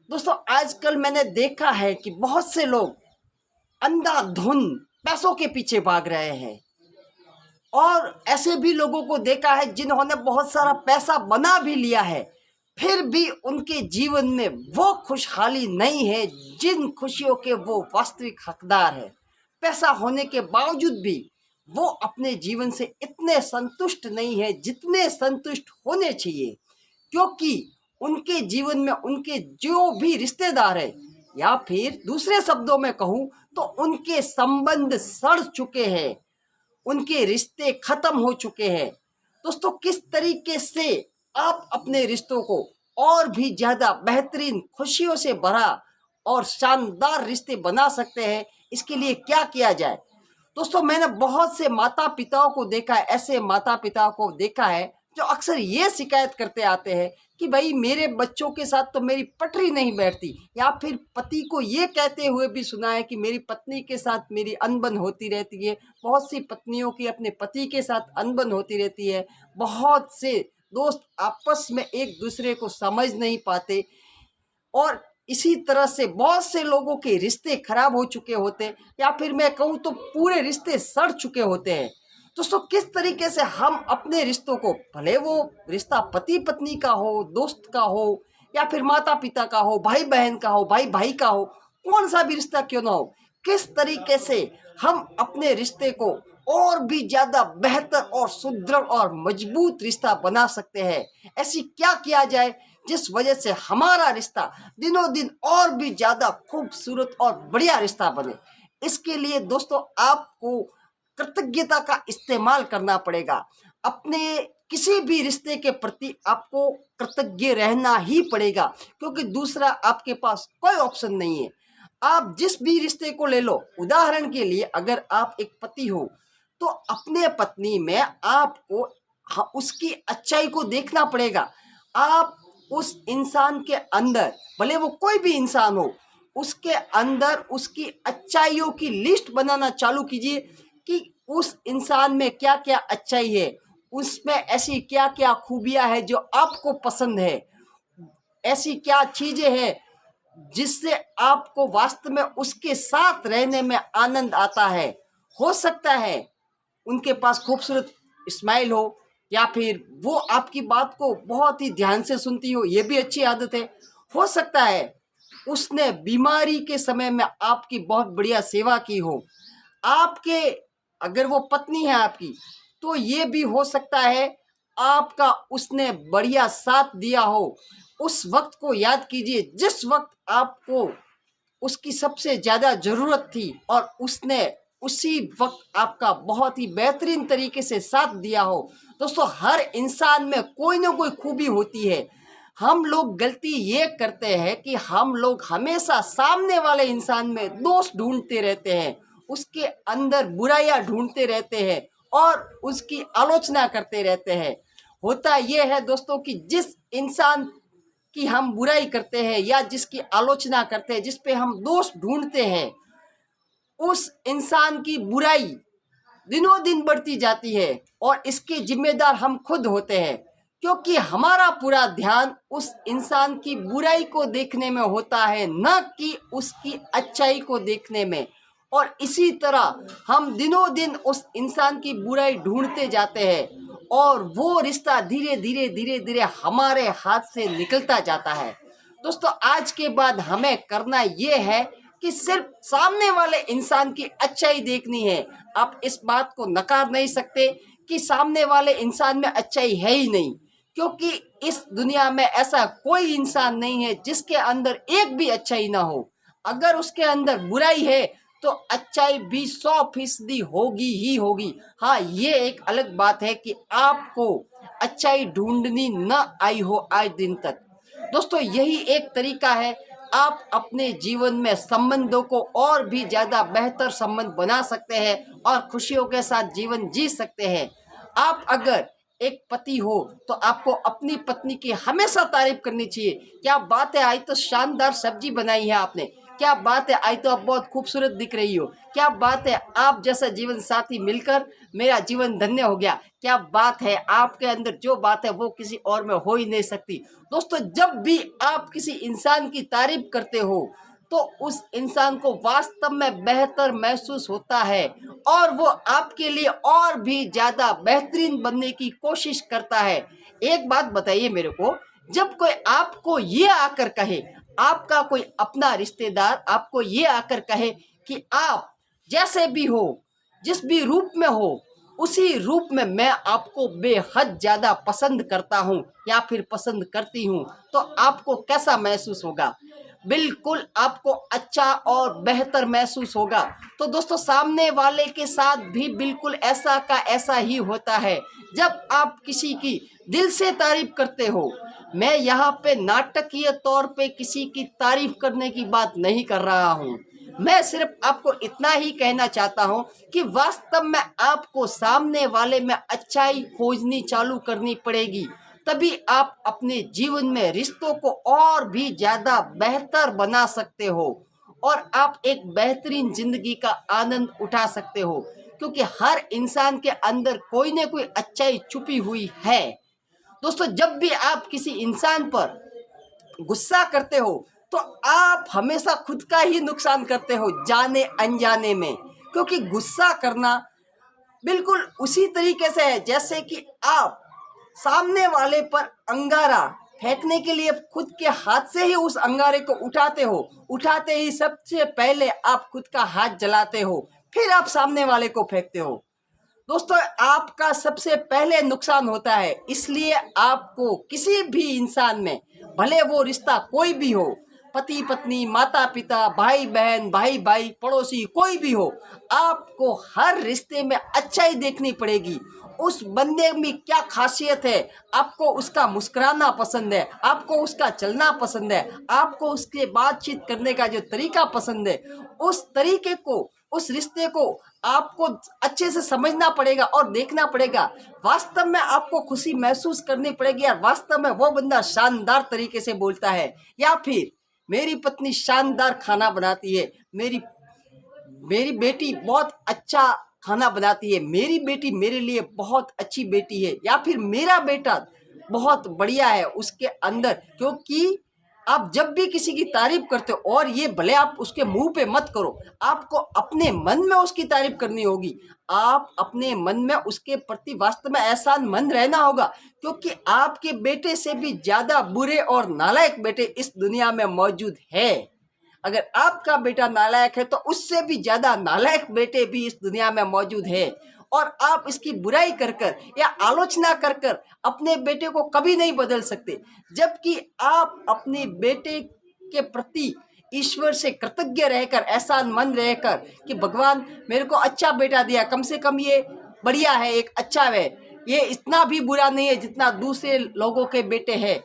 दोस्तों आजकल मैंने देखा है कि बहुत से लोग अंधाधुंध पैसों के पीछे भाग रहे हैं और ऐसे भी लोगों को देखा है जिन्होंने बहुत सारा पैसा बना भी लिया है, फिर भी उनके जीवन में वो खुशहाली नहीं है जिन खुशियों के वो वास्तविक हकदार है। पैसा होने के बावजूद भी वो अपने जीवन से इतने संतुष्ट नहीं है जितने संतुष्ट होने चाहिए, क्योंकि उनके जीवन में उनके जो भी रिश्तेदार है, या फिर दूसरे शब्दों में कहूँ तो उनके संबंध सड़ चुके हैं, उनके रिश्ते खत्म हो चुके हैं। दोस्तों किस तरीके से आप अपने रिश्तों को और भी ज़्यादा बेहतरीन खुशियों से भरा और शानदार रिश्ते बना सकते हैं, इसके लिए क्या किया जाए? दोस्तों मैंने बहुत से माता पिताओं को देखा है, ऐसे माता पिताओं को देखा है जो अक्सर ये शिकायत करते आते हैं कि भाई मेरे बच्चों के साथ तो मेरी पटरी नहीं बैठती, या फिर पति को ये कहते हुए भी सुना है कि मेरी पत्नी के साथ मेरी अनबन होती रहती है। बहुत सी पत्नियों की अपने पति के साथ अनबन होती रहती है। बहुत से दोस्त आपस में एक दूसरे को समझ नहीं पाते और इसी तरह से बहुत से लोगों के रिश्ते खराब हो चुके होते, या फिर मैं कहूँ तो पूरे रिश्ते सड़ चुके होते हैं। दोस्तों किस तरीके से हम अपने रिश्तों को, भले वो रिश्ता पति पत्नी का हो, दोस्त का हो, या फिर माता पिता का हो, भाई बहन का हो, भाई भाई का हो, कौन सा भी रिश्ता क्यों ना हो, किस तरीके से हम अपने रिश्ते को और भी ज़्यादा बेहतर और सुदृढ़ और मजबूत रिश्ता बना सकते हैं? ऐसी क्या किया जाए जिस वजह से हमारा रिश्ता दिनों दिन और भी ज़्यादा खूबसूरत और बढ़िया रिश्ता बने? इसके लिए दोस्तों आपको कृतज्ञता का इस्तेमाल करना पड़ेगा। अपने किसी भी रिश्ते के प्रति आपको कृतज्ञ रहना ही पड़ेगा, क्योंकि दूसरा आपके पास कोई ऑप्शन नहीं है। आप जिस भी रिश्ते को ले लो, उदाहरण के लिए अगर आप एक पति हो तो अपने पत्नी में आपको उसकी अच्छाई को देखना पड़ेगा। आप उस इंसान के अंदर, भले वो कोई भी इंसान हो, उसके अंदर उसकी अच्छाइयों की लिस्ट बनाना चालू कीजिए कि उस इंसान में क्या क्या अच्छाई है, उसमें ऐसी क्या क्या खूबियां है जो आपको पसंद है, ऐसी क्या चीजें हैं जिससे आपको वास्तव में उसके साथ रहने में आनंद आता है। हो सकता है उनके पास खूबसूरत स्माइल हो, या फिर वो आपकी बात को बहुत ही ध्यान से सुनती हो, ये भी अच्छी आदत है। हो सकता है उसने बीमारी के समय में आपकी बहुत बढ़िया सेवा की हो। आपके, अगर वो पत्नी है आपकी, तो ये भी हो सकता है आपका उसने बढ़िया साथ दिया हो। उस वक्त को याद कीजिए जिस वक्त आपको उसकी सबसे ज़्यादा ज़रूरत थी और उसने उसी वक्त आपका बहुत ही बेहतरीन तरीके से साथ दिया हो। दोस्तों हर इंसान में कोई ना कोई खूबी होती है। हम लोग गलती ये करते हैं कि हम लोग हमेशा सामने वाले इंसान में दोष ढूंढते रहते हैं, उसके अंदर बुराइयां ढूंढते रहते हैं और उसकी आलोचना करते रहते हैं। होता यह है दोस्तों कि जिस इंसान कि हम बुराई करते हैं या जिसकी आलोचना करते हैं, जिस पे हम दोष ढूंढते हैं, उस इंसान की बुराई दिनों दिन बढ़ती जाती है और इसके जिम्मेदार हम खुद होते हैं, क्योंकि हमारा पूरा ध्यान उस इंसान की बुराई को देखने में होता है, न कि उसकी अच्छाई को देखने में। और इसी तरह हम दिनों दिन उस इंसान की बुराई ढूंढते जाते हैं और वो रिश्ता धीरे धीरे धीरे धीरे हमारे हाथ से निकलता जाता है। दोस्तों आज के बाद हमें करना ये है कि सिर्फ सामने वाले इंसान की अच्छाई देखनी है। आप इस बात को नकार नहीं सकते कि सामने वाले इंसान में अच्छाई है ही नहीं, क्योंकि इस दुनिया में ऐसा कोई इंसान नहीं है जिसके अंदर एक भी अच्छाई ना हो। अगर उसके अंदर बुराई है तो अच्छाई भी 100% होगी ही होगी। हाँ, ये एक अलग बात है कि आपको अच्छाई ढूंढनी न आई हो आज दिन तक। दोस्तों यही एक तरीका है, आप अपने जीवन में संबंधों को और भी ज़्यादा बेहतर संबंध बना सकते हैं और खुशियों के साथ जीवन जी सकते हैं। आप अगर एक पति हो तो आपको अपनी पत्नी की हमेशा तारीफ करनी चाहिए। क्या बात है, आज तो शानदार सब्जी बनाई है आपने, क्या बात है, आज तो आप बहुत खूबसूरत दिख रही हो। क्या बात है, आप जैसा जीवन साथी मिलकर मेरा जीवन धन्य हो गया। क्या बात है, आपके अंदर जो बात है वो किसी और में हो ही नहीं सकती। दोस्तों, जब भी आप किसी इंसान की तारीफ करते हो तो उस इंसान को वास्तव में बेहतर महसूस होता है और वो आपके लिए और भी ज़्यादा बेहतरीन बनने की कोशिश करता है। एक बात बताइए मेरे को, जब कोई आपको ये आकर कहे, आपका कोई अपना रिश्तेदार आपको ये आकर कहे कि आप जैसे भी हो, जिस भी रूप में हो, उसी रूप में मैं आपको बेहद ज़्यादा पसंद करता हूँ या फिर पसंद करती हूँ, तो आपको कैसा महसूस होगा? बिल्कुल आपको अच्छा और बेहतर महसूस होगा। तो दोस्तों, सामने वाले के साथ भी बिल्कुल ऐसा का ऐसा ही होता है। जब आप किसी की दिल से तारीफ करते हो, मैं यहाँ पे नाटकीय तौर पे किसी की तारीफ करने की बात नहीं कर रहा हूँ, मैं सिर्फ आपको इतना ही कहना चाहता हूँ कि वास्तव में आपको सामने वाले में अच्छाई खोजनी चालू करनी पड़ेगी, तभी आप अपने जीवन में रिश्तों को और भी ज़्यादा बेहतर बना सकते हो और आप एक बेहतरीन ज़िंदगी का आनंद उठा सकते हो, क्योंकि हर इंसान के अंदर कोई ना कोई अच्छाई छुपी हुई है। दोस्तों, जब भी आप किसी इंसान पर गुस्सा करते हो तो आप हमेशा खुद का ही नुकसान करते हो, जाने अनजाने में, क्योंकि गुस्सा करना बिल्कुल उसी तरीके से है जैसे कि आप सामने वाले पर अंगारा फेंकने के लिए खुद के हाथ से ही उस अंगारे को उठाते हो। उठाते ही सबसे पहले आप खुद का हाथ जलाते हो, फिर आप सामने वाले को फेंकते हो। दोस्तों, आपका सबसे पहले नुकसान होता है, इसलिए आपको किसी भी इंसान में, भले वो रिश्ता कोई भी हो, पति पत्नी, माता पिता, भाई बहन, भाई भाई, पड़ोसी, कोई भी हो, आपको हर रिश्ते में अच्छाई देखनी पड़ेगी। उस बंदे में क्या खासियत है, आपको उसका मुस्कुराना पसंद है, आपको उसका चलना पसंद है, आपको उसके बातचीत करने का जो तरीका पसंद है, उस तरीके को, उस रिश्ते को आपको अच्छे से समझना पड़ेगा और देखना पड़ेगा। वास्तव में आपको खुशी महसूस करनी पड़ेगी यार, वास्तव में वो बंदा शानदार तरीके से बोलता है, या फिर मेरी पत्नी शानदार खाना बनाती है, मेरी बेटी बहुत अच्छा खाना बनाती है, मेरी बेटी मेरे लिए बहुत अच्छी बेटी है, या फिर मेरा बेटा बहुत बढ़िया है उसके अंदर। क्योंकि आप जब भी किसी की तारीफ करते हो, और ये भले आप उसके मुंह पे मत करो, आपको अपने मन में उसकी तारीफ करनी होगी। आप अपने मन में उसके प्रति वास्तव में एहसानमंद रहना होगा, क्योंकि आपके बेटे से भी ज़्यादा बुरे और नालायक बेटे इस दुनिया में मौजूद है। अगर आपका बेटा नालायक है तो उससे भी ज़्यादा नालायक बेटे भी इस दुनिया में मौजूद है, और आप इसकी बुराई कर कर या आलोचना कर कर अपने बेटे को कभी नहीं बदल सकते। जबकि आप अपने बेटे के प्रति ईश्वर से कृतज्ञ रहकर, एहसानमंद रहकर कि भगवान मेरे को अच्छा बेटा दिया, कम से कम ये बढ़िया है, एक अच्छा है, ये इतना भी बुरा नहीं है जितना दूसरे लोगों के बेटे हैं।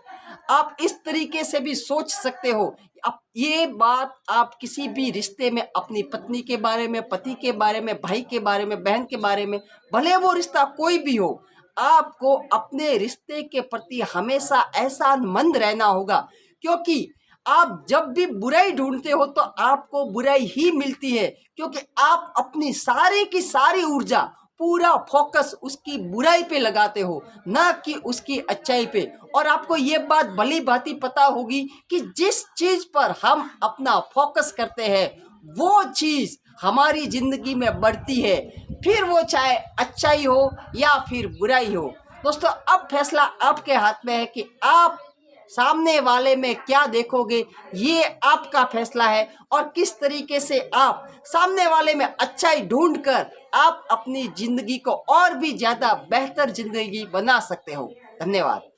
आप इस तरीके से भी सोच सकते हो। अब ये बात आप किसी भी रिश्ते में अपनी पत्नी के बारे में, पति के बारे में, भाई के बारे में, बहन के बारे में, भले वो रिश्ता कोई भी हो, आपको अपने रिश्ते के प्रति हमेशा एहसानमंद रहना होगा। क्योंकि आप जब भी बुराई ढूंढते हो तो आपको बुराई ही मिलती है, क्योंकि आप अपनी सारी की सारी ऊर्जा, पूरा फोकस उसकी बुराई पे लगाते हो, ना कि उसकी अच्छाई पे। और आपको ये बात भली भांति पता होगी कि जिस चीज़ पर हम अपना फोकस करते हैं वो चीज़ हमारी ज़िंदगी में बढ़ती है, फिर वो चाहे अच्छाई हो या फिर बुराई हो। दोस्तों, अब फैसला आपके हाथ में है कि आप सामने वाले में क्या देखोगे, ये आपका फैसला है, और किस तरीके से आप सामने वाले में अच्छाई ढूंढकर आप अपनी ज़िंदगी को और भी ज़्यादा बेहतर ज़िंदगी बना सकते हो। धन्यवाद।